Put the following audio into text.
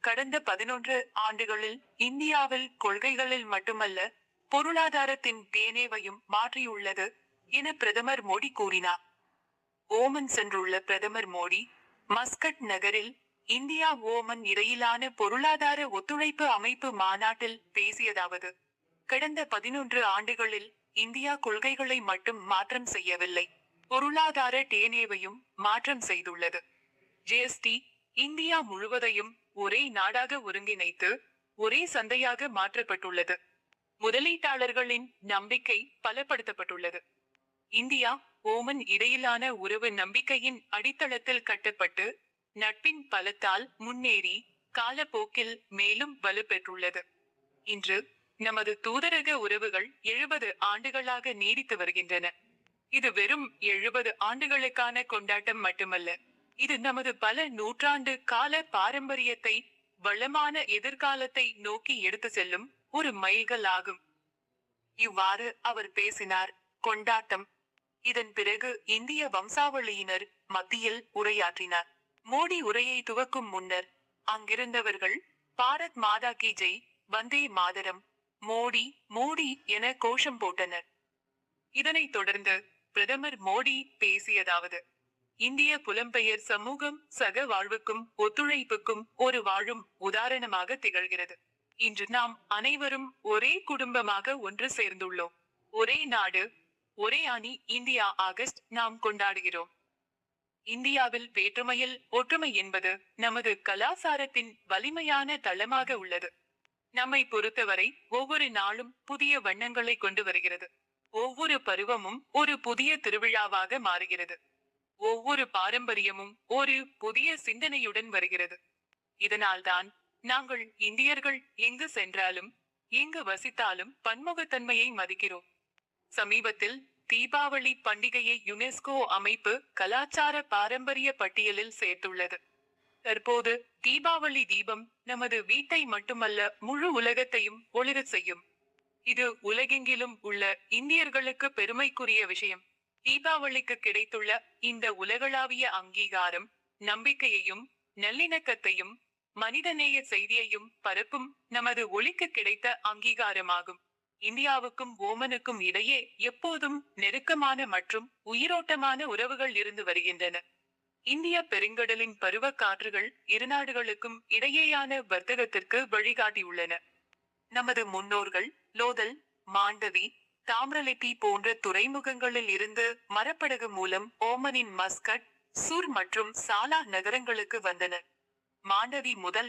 கடந்த 11 ஆண்டுகளில் இந்தியாவில் கொள்கைகளில் மட்டுமல்ல, பொருளாதாரத்தின் டிஎன்ஏவையும் மாற்றியுள்ளது என பிரதமர் மோடி கூறினார். ஓமன் சென்றுள்ள பிரதமர் மோடி, மஸ்கட் நகரில் இந்தியா ஓமன் இடையிலான பொருளாதார ஒத்துழைப்பு அமைப்பு மாநாட்டில் பேசியதாவது: கடந்த 11 ஆண்டுகளில் இந்தியா கொள்கைகளை மட்டும் மாற்றம் செய்யவில்லை, பொருளாதார டிஎன்ஏவையும் மாற்றம் செய்துள்ளது. ஜிஎஸ்டி இந்தியா முழுவதையும் ஒரே நாடாக ஒருங்கிணைத்து ஒரே சந்தையாக மாற்றப்பட்டுள்ளது. முதலீட்டாளர்களின் நம்பிக்கை பலப்படுத்தப்பட்டுள்ளது. இந்தியா ஓமன் இடையிலான உறவு நம்பிக்கையின் அடித்தளத்தில் கட்டப்பட்டு நட்பின் பலத்தால் முன்னேறி காலப்போக்கில் மேலும் வலுப்பெற்றுள்ளது. இன்று நமது தூதரக உறவுகள் 70 ஆண்டுகளாக நீடித்து வருகின்றன. இது வெறும் 70 ஆண்டுகளுக்கான கொண்டாட்டம் மட்டுமல்ல, இது நமது பல நூற்றாண்டு கால பாரம்பரியத்தை வளமான எதிர்காலத்தை நோக்கி எடுத்து செல்லும் ஒரு மைல்கல் ஆகும். இவ்வாறு அவர் பேசினார். கொண்டாட்டம். இதன் பிறகு இந்திய வம்சாவளியினர் மத்தியில் உரையாற்றினார். மோடி உரையை துவக்கும் முன்னர் அங்கிருந்தவர்கள் பாரத் மாதா கி ஜெய், வந்தே மாதரம், மோடி மோடி என கோஷம் போட்டனர். இதனைத் தொடர்ந்து பிரதமர் மோடி பேசியதாவது: இந்திய புலம்பெயர் சமூகம் சக வாழ்வுக்கும் ஒத்துழைப்புக்கும் ஒரு வாழும் உதாரணமாக திகழ்கிறது. இன்று நாம் அனைவரும் ஒரே குடும்பமாக ஒன்று சேர்ந்துள்ளோம். ஒரே நாடு, ஒரே அணி இந்தியா ஆகஸ்ட் நாம் கொண்டாடுகிறோம். இந்தியாவில் வேற்றுமையில் ஒற்றுமை என்பது நமது கலாசாரத்தின் வலிமையான தளமாக உள்ளது. நம்மை பொறுத்தவரை ஒவ்வொரு நாளும் புதிய வண்ணங்களை கொண்டு வருகிறது. ஒவ்வொரு பருவமும் ஒரு புதிய திருவிழாவாக மாறுகிறது. ஒவ்வொரு பாரம்பரியமும் ஒரு புதிய சிந்தனையுடன் வருகிறது. இதனால்தான் நாங்கள் இந்தியர்கள் எங்கு சென்றாலும் எங்கு வசித்தாலும் பன்முகத்தன்மையை மதிக்கிறோம். சமீபத்தில் தீபாவளி பண்டிகையை யுனெஸ்கோ அமைப்பு கலாச்சார பாரம்பரிய பட்டியலில் சேர்த்துள்ளது. தற்போது தீபாவளி தீபம் நமது வீட்டை மட்டுமல்ல, முழு உலகத்தையும் ஒளிரச் செய்யும். இது உலகெங்கிலும் உள்ள இந்தியர்களுக்கு பெருமைக்குரிய விஷயம். தீபாவளிக்கு கிடைத்துள்ள இந்த உலகளாவிய அங்கீகாரம் நம்பிக்கையையும் நல்லிணக்கத்தையும் மனிதநேய செய்தியையும் பரப்பும் நமது ஒளிக்கு கிடைத்த அங்கீகாரமாகும். இந்தியாவுக்கும் ஓமனுக்கும் இடையே எப்போதும் நெருக்கமான மற்றும் உயிரோட்டமான உறவுகள் இருந்து வருகின்றன. இந்திய பெருங்கடலின் பருவ காற்றுகள் இரு நாடுகளுக்கும் இடையேயான வர்த்தகத்திற்கு வழிகாட்டியுள்ளன. நமது முன்னோர்கள் லோதல், மாண்டவி, தாமிரலிப்தி போன்ற துறைமுகங்களில் இருந்து மரப்படகு மூலம் ஓமனின் மஸ்கட், சூர் மற்றும் சாலா நகரங்களுக்கு வந்தனர். மாண்டவி முதல்